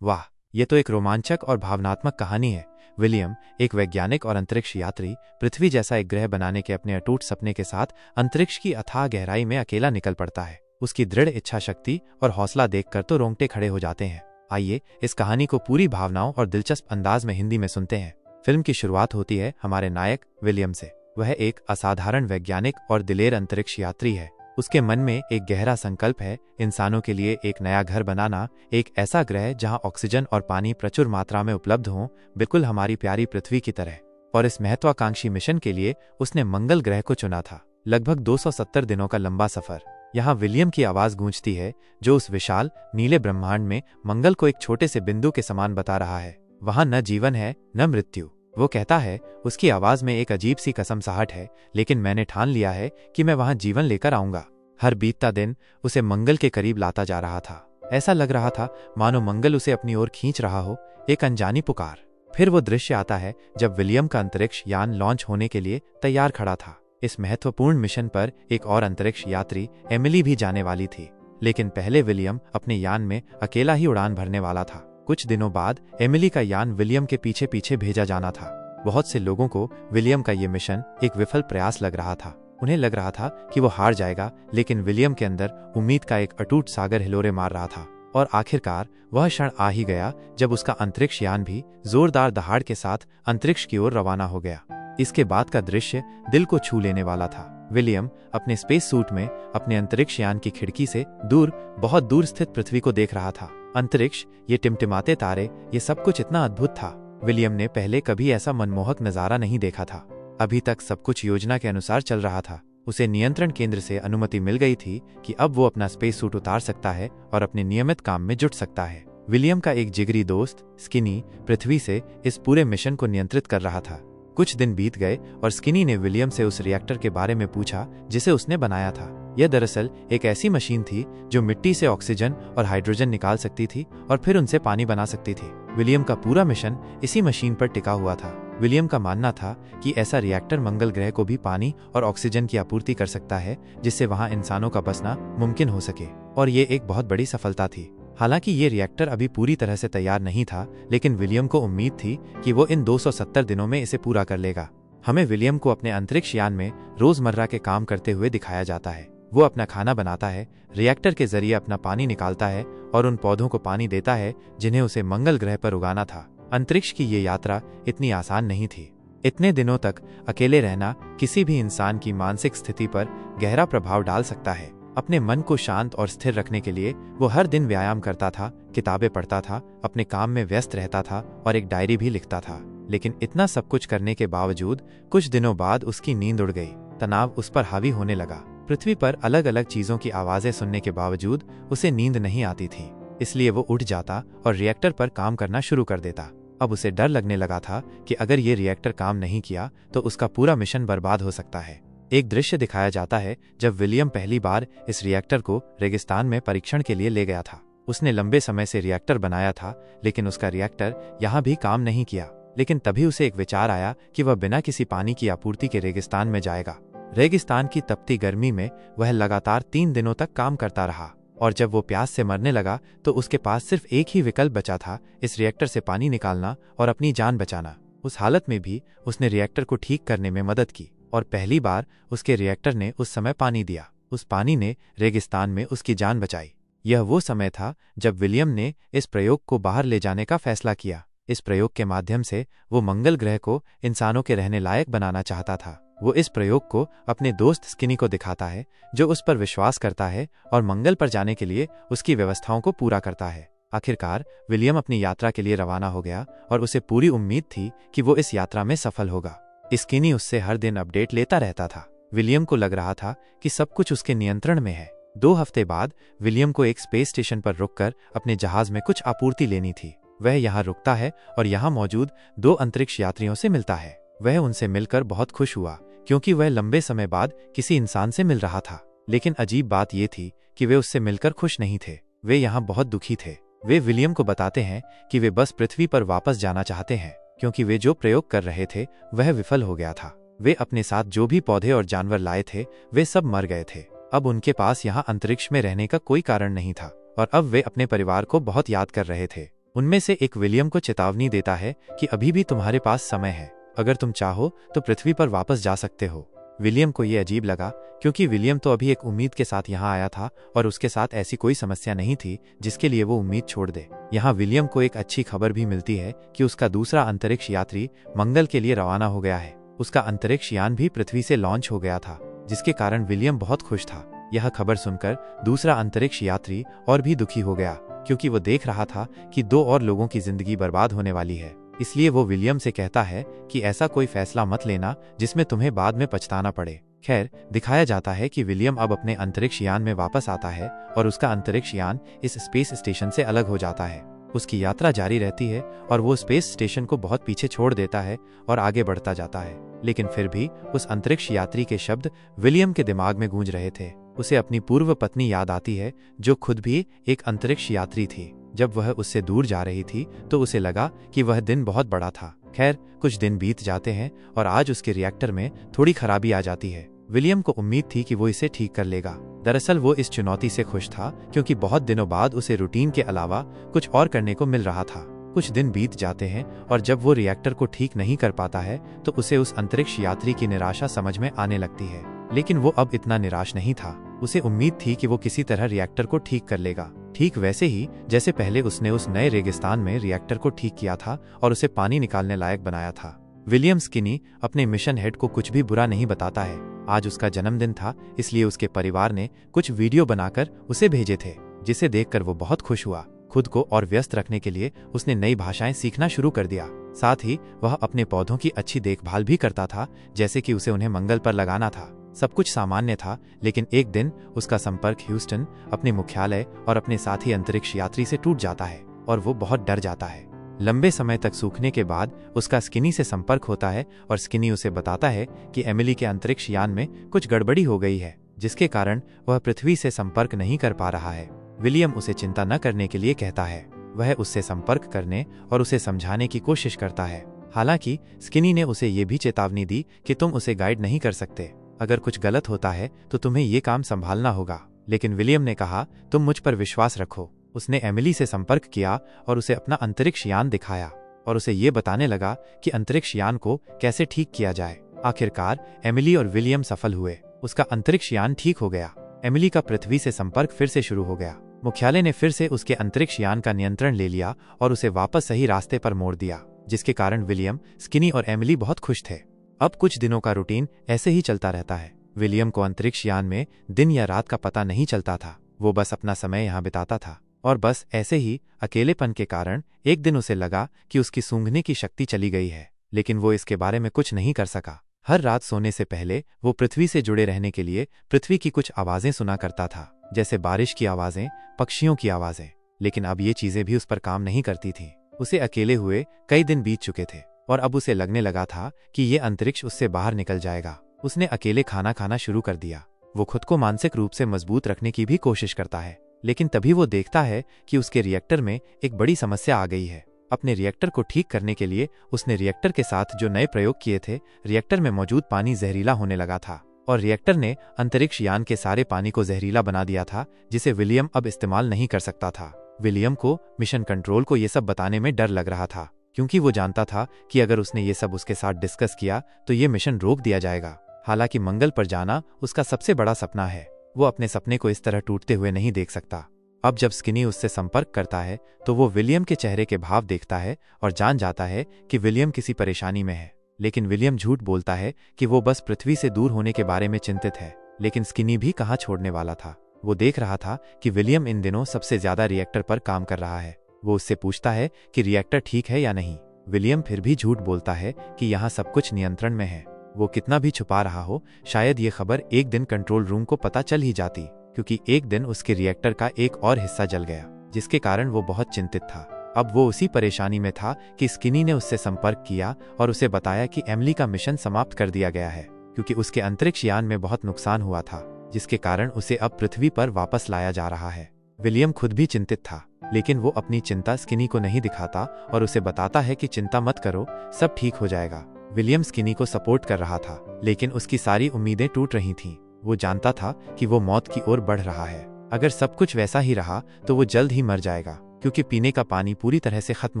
वाह, ये तो एक रोमांचक और भावनात्मक कहानी है। विलियम, एक वैज्ञानिक और अंतरिक्ष यात्री, पृथ्वी जैसा एक ग्रह बनाने के अपने अटूट सपने के साथ अंतरिक्ष की अथाह गहराई में अकेला निकल पड़ता है। उसकी दृढ़ इच्छा शक्ति और हौसला देखकर तो रोंगटे खड़े हो जाते हैं। आइए इस कहानी को पूरी भावनाओं और दिलचस्प अंदाज में हिंदी में सुनते हैं। फिल्म की शुरुआत होती है हमारे नायक विलियम से। वह एक असाधारण वैज्ञानिक और दिलेर अंतरिक्ष यात्री है। उसके मन में एक गहरा संकल्प है, इंसानों के लिए एक नया घर बनाना, एक ऐसा ग्रह जहां ऑक्सीजन और पानी प्रचुर मात्रा में उपलब्ध हों, बिल्कुल हमारी प्यारी पृथ्वी की तरह। और इस महत्वाकांक्षी मिशन के लिए उसने मंगल ग्रह को चुना था। लगभग 270 दिनों का लंबा सफर। यहाँ विलियम की आवाज गूंजती है, जो उस विशाल नीले ब्रह्मांड में मंगल को एक छोटे से बिंदु के समान बता रहा है। वहां न जीवन है न मृत्यु। वो कहता है, उसकी आवाज में एक अजीब सी कसमसाहट है, लेकिन मैंने ठान लिया है कि मैं वहां जीवन लेकर आऊंगा। हर बीतता दिन उसे मंगल के करीब लाता जा रहा था। ऐसा लग रहा था मानो मंगल उसे अपनी ओर खींच रहा हो, एक अनजानी पुकार। फिर वो दृश्य आता है जब विलियम का अंतरिक्ष यान लॉन्च होने के लिए तैयार खड़ा था। इस महत्वपूर्ण मिशन पर एक और अंतरिक्ष यात्री एमिली भी जाने वाली थी, लेकिन पहले विलियम अपने यान में अकेला ही उड़ान भरने वाला था। कुछ दिनों बाद एमिली का यान विलियम के पीछे पीछे भेजा जाना था। बहुत से लोगों को विलियम का ये मिशन एक विफल प्रयास लग रहा था। उन्हें लग रहा था कि वो हार जाएगा, लेकिन विलियम के अंदर उम्मीद का एक अटूट सागर हिलोरे मार रहा था। और आखिरकार वह क्षण आ ही गया जब उसका अंतरिक्ष यान भी जोरदार दहाड़ के साथ अंतरिक्ष की ओर रवाना हो गया। इसके बाद का दृश्य दिल को छू लेने वाला था। विलियम अपने स्पेस सूट में अपने अंतरिक्ष यान की खिड़की से दूर, बहुत दूर स्थित पृथ्वी को देख रहा था। अंतरिक्ष, ये टिमटिमाते तारे, ये सब कुछ इतना अद्भुत था। विलियम ने पहले कभी ऐसा मनमोहक नजारा नहीं देखा था। अभी तक सब कुछ योजना के अनुसार चल रहा था। उसे नियंत्रण केंद्र से अनुमति मिल गई थी कि अब वो अपना स्पेस सूट उतार सकता है और अपने नियमित काम में जुट सकता है। विलियम का एक जिगरी दोस्त स्किनी पृथ्वी से इस पूरे मिशन को नियंत्रित कर रहा था। कुछ दिन बीत गए और स्किनी ने विलियम से उस रिएक्टर के बारे में पूछा जिसे उसने बनाया था। यह दरअसल एक ऐसी मशीन थी जो मिट्टी से ऑक्सीजन और हाइड्रोजन निकाल सकती थी और फिर उनसे पानी बना सकती थी। विलियम का पूरा मिशन इसी मशीन पर टिका हुआ था। विलियम का मानना था कि ऐसा रिएक्टर मंगल ग्रह को भी पानी और ऑक्सीजन की आपूर्ति कर सकता है, जिससे वहां इंसानों का बसना मुमकिन हो सके। और ये एक बहुत बड़ी सफलता थी। हालांकि ये रिएक्टर अभी पूरी तरह से तैयार नहीं था, लेकिन विलियम को उम्मीद थी कि वो इन 270 दिनों में इसे पूरा कर लेगा। हमें विलियम को अपने अंतरिक्ष यान में रोजमर्रा के काम करते हुए दिखाया जाता है। वो अपना खाना बनाता है, रिएक्टर के जरिए अपना पानी निकालता है और उन पौधों को पानी देता है जिन्हें उसे मंगल ग्रह पर उगाना था। अंतरिक्ष की ये यात्रा इतनी आसान नहीं थी। इतने दिनों तक अकेले रहना किसी भी इंसान की मानसिक स्थिति पर गहरा प्रभाव डाल सकता है। अपने मन को शांत और स्थिर रखने के लिए वो हर दिन व्यायाम करता था, किताबें पढ़ता था, अपने काम में व्यस्त रहता था और एक डायरी भी लिखता था। लेकिन इतना सब कुछ करने के बावजूद कुछ दिनों बाद उसकी नींद उड़ गई। तनाव उस पर हावी होने लगा। पृथ्वी पर अलग अलग चीजों की आवाजें सुनने के बावजूद उसे नींद नहीं आती थी। इसलिए वो उठ जाता और रिएक्टर पर काम करना शुरू कर देता। अब उसे डर लगने लगा था कि अगर ये रिएक्टर काम नहीं किया तो उसका पूरा मिशन बर्बाद हो सकता है। एक दृश्य दिखाया जाता है जब विलियम पहली बार इस रिएक्टर को रेगिस्तान में परीक्षण के लिए ले गया था। उसने लंबे समय से रिएक्टर बनाया था, लेकिन उसका रिएक्टर यहाँ भी काम नहीं किया। लेकिन तभी उसे एक विचार आया कि वह बिना किसी पानी की आपूर्ति के रेगिस्तान में जाएगा। रेगिस्तान की तपती गर्मी में वह लगातार 3 दिनों तक काम करता रहा, और जब वो प्यास से मरने लगा तो उसके पास सिर्फ एक ही विकल्प बचा था, इस रिएक्टर से पानी निकालना और अपनी जान बचाना। उस हालत में भी उसने रिएक्टर को ठीक करने में मदद की, और पहली बार उसके रिएक्टर ने उस समय पानी दिया। उस पानी ने रेगिस्तान में उसकी जान बचाई। यह वो समय था जब विलियम ने इस प्रयोग को बाहर ले जाने का फैसला किया। इस प्रयोग के माध्यम से वो मंगल ग्रह को इंसानों के रहने लायक बनाना चाहता था। वो इस प्रयोग को अपने दोस्त स्किनी को दिखाता है, जो उस पर विश्वास करता है और मंगल पर जाने के लिए उसकी व्यवस्थाओं को पूरा करता है। आखिरकार विलियम अपनी यात्रा के लिए रवाना हो गया और उसे पूरी उम्मीद थी कि वो इस यात्रा में सफल होगा। स्किनी उससे हर दिन अपडेट लेता रहता था। विलियम को लग रहा था कि सब कुछ उसके नियंत्रण में है। 2 हफ्ते बाद विलियम को एक स्पेस स्टेशन पर रुककर अपने जहाज में कुछ आपूर्ति लेनी थी। वह यहाँ रुकता है और यहाँ मौजूद 2 अंतरिक्ष यात्रियों से मिलता है। वह उनसे मिलकर बहुत खुश हुआ, क्योंकि वह लंबे समय बाद किसी इंसान से मिल रहा था। लेकिन अजीब बात यह थी कि वे उससे मिलकर खुश नहीं थे। वे यहाँ बहुत दुखी थे। वे विलियम को बताते हैं कि वे बस पृथ्वी पर वापस जाना चाहते हैं, क्योंकि वे जो प्रयोग कर रहे थे वह विफल हो गया था। वे अपने साथ जो भी पौधे और जानवर लाए थे वे सब मर गए थे। अब उनके पास यहाँ अंतरिक्ष में रहने का कोई कारण नहीं था, और अब वे अपने परिवार को बहुत याद कर रहे थे। उनमें से एक विलियम को चेतावनी देता है कि अभी भी तुम्हारे पास समय है, अगर तुम चाहो तो पृथ्वी पर वापस जा सकते हो। विलियम को ये अजीब लगा, क्योंकि विलियम तो अभी एक उम्मीद के साथ यहाँ आया था और उसके साथ ऐसी कोई समस्या नहीं थी जिसके लिए वो उम्मीद छोड़ दे। यहाँ विलियम को एक अच्छी खबर भी मिलती है कि उसका दूसरा अंतरिक्ष यात्री मंगल के लिए रवाना हो गया है। उसका अंतरिक्ष यान भी पृथ्वी से लॉन्च हो गया था, जिसके कारण विलियम बहुत खुश था। यह खबर सुनकर दूसरा अंतरिक्ष यात्री और भी दुखी हो गया, क्योंकि वो देख रहा था कि 2 और लोगों की जिंदगी बर्बाद होने वाली है। इसलिए वो विलियम से कहता है कि ऐसा कोई फैसला मत लेना जिसमें तुम्हें बाद में पछताना पड़े। खैर, दिखाया जाता है कि विलियम अब अपने अंतरिक्ष यान में वापस आता है और उसका अंतरिक्ष यान इस स्पेस स्टेशन से अलग हो जाता है। उसकी यात्रा जारी रहती है और वो स्पेस स्टेशन को बहुत पीछे छोड़ देता है और आगे बढ़ता जाता है। लेकिन फिर भी उस अंतरिक्ष यात्री के शब्द विलियम के दिमाग में गूंज रहे थे। उसे अपनी पूर्व पत्नी याद आती है, जो खुद भी एक अंतरिक्ष यात्री थी। जब वह उससे दूर जा रही थी तो उसे लगा कि वह दिन बहुत बड़ा था। खैर, कुछ दिन बीत जाते हैं और आज उसके रिएक्टर में थोड़ी खराबी आ जाती है। विलियम को उम्मीद थी कि वो इसे ठीक कर लेगा। दरअसल वो इस चुनौती से खुश था, क्योंकि बहुत दिनों बाद उसे रूटीन के अलावा कुछ और करने को मिल रहा था। कुछ दिन बीत जाते हैं और जब वो रिएक्टर को ठीक नहीं कर पाता है तो उसे उस अंतरिक्ष यात्री की निराशा समझ में आने लगती है। लेकिन वो अब इतना निराश नहीं था। उसे उम्मीद थी कि वो किसी तरह रिएक्टर को ठीक कर लेगा, ठीक वैसे ही जैसे पहले उसने उस नए रेगिस्तान में रिएक्टर को ठीक किया था और उसे पानी निकालने लायक बनाया था। विलियम स्किनी अपने मिशन हेड को कुछ भी बुरा नहीं बताता है। आज उसका जन्मदिन था, इसलिए उसके परिवार ने कुछ वीडियो बनाकर उसे भेजे थे, जिसे देखकर वो बहुत खुश हुआ। खुद को और व्यस्त रखने के लिए उसने नई भाषाएं सीखना शुरू कर दिया। साथ ही वह अपने पौधों की अच्छी देखभाल भी करता था, जैसे कि उसे उन्हें मंगल पर लगाना था। सब कुछ सामान्य था, लेकिन एक दिन उसका संपर्क ह्यूस्टन, अपने मुख्यालय और अपने साथी अंतरिक्ष यात्री से टूट जाता है और वो बहुत डर जाता है। लंबे समय तक सूखने के बाद उसका स्किनी से संपर्क होता है और स्किनी उसे बताता है कि एमिली के अंतरिक्ष यान में कुछ गड़बड़ी हो गई है, जिसके कारण वह पृथ्वी से संपर्क नहीं कर पा रहा है। विलियम उसे चिंता न करने के लिए कहता है। वह उससे संपर्क करने और उसे समझाने की कोशिश करता है। हालांकि स्किनी ने उसे ये भी चेतावनी दी कि तुम उसे गाइड नहीं कर सकते। अगर कुछ गलत होता है तो तुम्हें ये काम संभालना होगा। लेकिन विलियम ने कहा, तुम मुझ पर विश्वास रखो। उसने एमिली से संपर्क किया और उसे अपना अंतरिक्ष यान दिखाया और उसे ये बताने लगा कि अंतरिक्ष यान को कैसे ठीक किया जाए। आखिरकार एमिली और विलियम सफल हुए। उसका अंतरिक्ष यान ठीक हो गया। एमिली का पृथ्वी से संपर्क फिर से शुरू हो गया। मुख्यालय ने फिर से उसके अंतरिक्ष यान का नियंत्रण ले लिया और उसे वापस सही रास्ते पर मोड़ दिया, जिसके कारण विलियम, स्किनी और एमिली बहुत खुश थे। अब कुछ दिनों का रूटीन ऐसे ही चलता रहता है। विलियम को अंतरिक्ष यान में दिन या रात का पता नहीं चलता था। वो बस अपना समय यहाँ बिताता था और बस ऐसे ही अकेलेपन के कारण एक दिन उसे लगा कि उसकी सूंघने की शक्ति चली गई है, लेकिन वो इसके बारे में कुछ नहीं कर सका। हर रात सोने से पहले वो पृथ्वी से जुड़े रहने के लिए पृथ्वी की कुछ आवाजें सुना करता था, जैसे बारिश की आवाजें, पक्षियों की आवाजें। लेकिन अब ये चीजें भी उस पर काम नहीं करती थीं। उसे अकेले हुए कई दिन बीत चुके थे और अब उसे लगने लगा था कि ये अंतरिक्ष उससे बाहर निकल जाएगा। उसने अकेले खाना खाना शुरू कर दिया। वो खुद को मानसिक रूप से मजबूत रखने की भी कोशिश करता है, लेकिन तभी वो देखता है कि उसके रिएक्टर में एक बड़ी समस्या आ गई है। अपने रिएक्टर को ठीक करने के लिए उसने रिएक्टर के साथ जो नए प्रयोग किए थे, रिएक्टर में मौजूद पानी जहरीला होने लगा था और रिएक्टर ने अंतरिक्ष यान के सारे पानी को जहरीला बना दिया था, जिसे विलियम अब इस्तेमाल नहीं कर सकता था। विलियम को मिशन कंट्रोल को ये सब बताने में डर लग रहा था, क्योंकि वो जानता था कि अगर उसने ये सब उसके साथ डिस्कस किया तो ये मिशन रोक दिया जाएगा। हालांकि मंगल पर जाना उसका सबसे बड़ा सपना है। वो अपने सपने को इस तरह टूटते हुए नहीं देख सकता। अब जब स्किनी उससे संपर्क करता है तो वो विलियम के चेहरे के भाव देखता है और जान जाता है कि विलियम किसी परेशानी में है। लेकिन विलियम झूठ बोलता है कि वो बस पृथ्वी से दूर होने के बारे में चिंतित है। लेकिन स्किनी भी कहाँ छोड़ने वाला था। वो देख रहा था कि विलियम इन दिनों सबसे ज्यादा रिएक्टर पर काम कर रहा है। वो उससे पूछता है कि रिएक्टर ठीक है या नहीं। विलियम फिर भी झूठ बोलता है कि यहाँ सब कुछ नियंत्रण में है। वो कितना भी छुपा रहा हो, शायद ये खबर एक दिन कंट्रोल रूम को पता चल ही जाती, क्योंकि एक दिन उसके रिएक्टर का एक और हिस्सा जल गया, जिसके कारण वो बहुत चिंतित था। अब वो उसी परेशानी में था कि स्किनी ने उससे संपर्क किया और उसे बताया कि एमिली का मिशन समाप्त कर दिया गया है, क्योंकि उसके अंतरिक्ष यान में बहुत नुकसान हुआ था, जिसके कारण उसे अब पृथ्वी पर वापस लाया जा रहा है। विलियम खुद भी चिंतित था, लेकिन वो अपनी चिंता स्किनी को नहीं दिखाता और उसे बताता है कि चिंता मत करो, सब ठीक हो जाएगा। विलियम स्किनी को सपोर्ट कर रहा था, लेकिन उसकी सारी उम्मीदें टूट रही थीं। वो जानता था कि वो मौत की ओर बढ़ रहा है। अगर सब कुछ वैसा ही रहा तो वो जल्द ही मर जाएगा। क्योंकि पीने का पानी पूरी तरह से खत्म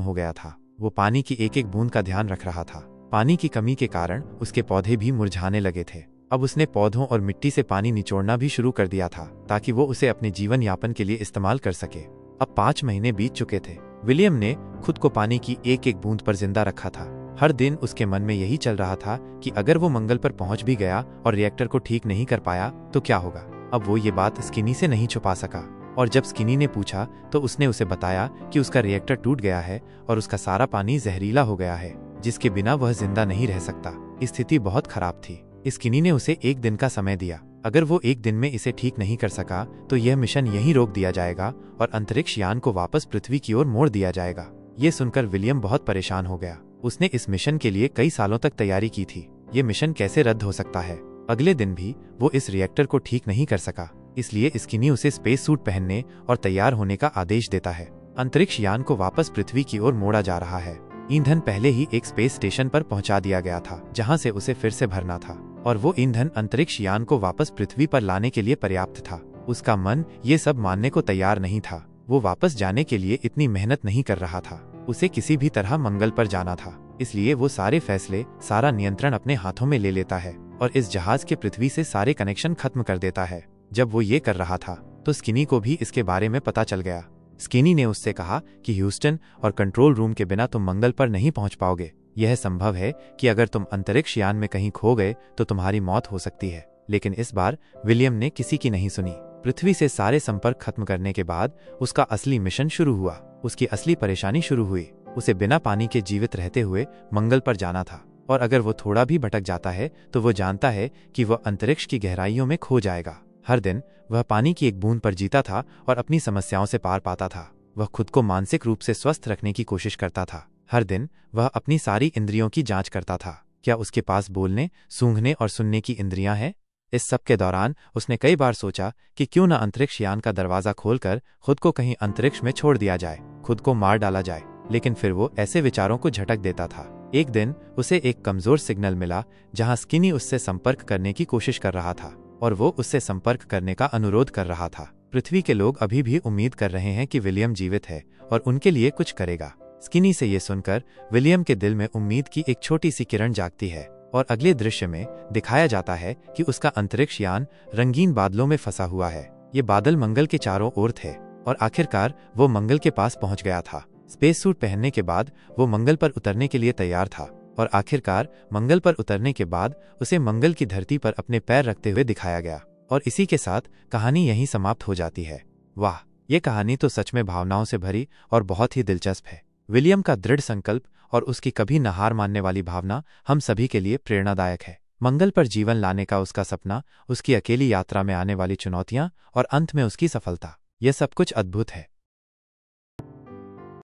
हो गया था। वो पानी की एक एक बूंद का ध्यान रख रहा था। पानी की कमी के कारण उसके पौधे भी मुरझाने लगे थे। अब उसने पौधों और मिट्टी से पानी निचोड़ना भी शुरू कर दिया था ताकि वो उसे अपने जीवन यापन के लिए इस्तेमाल कर सके। अब 5 महीने बीत चुके थे। विलियम ने खुद को पानी की एक एक बूंद पर जिंदा रखा था। हर दिन उसके मन में यही चल रहा था कि अगर वो मंगल पर पहुंच भी गया और रिएक्टर को ठीक नहीं कर पाया तो क्या होगा। अब वो ये बात स्किनी से नहीं छुपा सका, और जब स्किनी ने पूछा तो उसने उसे बताया कि उसका रिएक्टर टूट गया है और उसका सारा पानी जहरीला हो गया है, जिसके बिना वह जिंदा नहीं रह सकता। स्थिति बहुत खराब थी। स्किनी ने उसे 1 दिन का समय दिया। अगर वो 1 दिन में इसे ठीक नहीं कर सका तो यह मिशन यहीं रोक दिया जाएगा और अंतरिक्ष यान को वापस पृथ्वी की ओर मोड़ दिया जाएगा। ये सुनकर विलियम बहुत परेशान हो गया। उसने इस मिशन के लिए कई सालों तक तैयारी की थी। ये मिशन कैसे रद्द हो सकता है। अगले दिन भी वो इस रिएक्टर को ठीक नहीं कर सका, इसलिए स्किनी उसे स्पेस सूट पहनने और तैयार होने का आदेश देता है। अंतरिक्ष यान को वापस पृथ्वी की ओर मोड़ा जा रहा है। ईंधन पहले ही एक स्पेस स्टेशन पर पहुंचा दिया गया था, जहां से उसे फिर से भरना था, और वो ईंधन अंतरिक्ष यान को वापस पृथ्वी पर लाने के लिए पर्याप्त था। उसका मन ये सब मानने को तैयार नहीं था। वो वापस जाने के लिए इतनी मेहनत नहीं कर रहा था। उसे किसी भी तरह मंगल पर जाना था, इसलिए वो सारे फैसले, सारा नियंत्रण अपने हाथों में ले लेता है और इस जहाज के पृथ्वी से सारे कनेक्शन खत्म कर देता है। जब वो ये कर रहा था तो स्किनी को भी इसके बारे में पता चल गया। स्किनी ने उससे कहा कि ह्यूस्टन और कंट्रोल रूम के बिना तुम मंगल पर नहीं पहुंच पाओगे। यह संभव है कि अगर तुम अंतरिक्ष यान में कहीं खो गए तो तुम्हारी मौत हो सकती है। लेकिन इस बार विलियम ने किसी की नहीं सुनी। पृथ्वी से सारे संपर्क खत्म करने के बाद उसका असली मिशन शुरू हुआ। उसकी असली परेशानी शुरू हुई। उसे बिना पानी के जीवित रहते हुए मंगल पर जाना था, और अगर वो थोड़ा भी भटक जाता है तो वो जानता है कि वह अंतरिक्ष की गहराइयों में खो जाएगा। हर दिन वह पानी की एक बूंद पर जीता था और अपनी समस्याओं से पार पाता था। वह खुद को मानसिक रूप से स्वस्थ रखने की कोशिश करता था। हर दिन वह अपनी सारी इंद्रियों की जांच करता था। क्या उसके पास बोलने, सूंघने और सुनने की इंद्रियां हैं? इस सब के दौरान उसने कई बार सोचा कि क्यों न अंतरिक्ष यान का दरवाजा खोलकर खुद को कहीं अंतरिक्ष में छोड़ दिया जाए, खुद को मार डाला जाए। लेकिन फिर वो ऐसे विचारों को झटक देता था। एक दिन उसे एक कमजोर सिग्नल मिला, जहां स्किनी उससे संपर्क करने की कोशिश कर रहा था और वो उससे संपर्क करने का अनुरोध कर रहा था। पृथ्वी के लोग अभी भी उम्मीद कर रहे हैं कि विलियम जीवित है और उनके लिए कुछ करेगा। स्किनी से ये सुनकर विलियम के दिल में उम्मीद की एक छोटी सी किरण जागती है, और अगले दृश्य में दिखाया जाता है कि उसका अंतरिक्ष यान रंगीन बादलों में फंसा हुआ है। ये बादल मंगल के चारों ओर थे और आखिरकार वो मंगल के पास पहुंच गया था। स्पेस सूट पहनने के बाद वो मंगल पर उतरने के लिए तैयार था, और आखिरकार मंगल पर उतरने के बाद उसे मंगल की धरती पर अपने पैर रखते हुए दिखाया गया। और इसी के साथ कहानी यहीं समाप्त हो जाती है। वाह, ये कहानी तो सच में भावनाओं से भरी और बहुत ही दिलचस्प है। विलियम का दृढ़ संकल्प और उसकी कभी न हार मानने वाली भावना हम सभी के लिए प्रेरणादायक है। मंगल पर जीवन लाने का उसका सपना, उसकी अकेली यात्रा में आने वाली चुनौतियां और अंत में उसकी सफलता, यह सब कुछ अद्भुत है।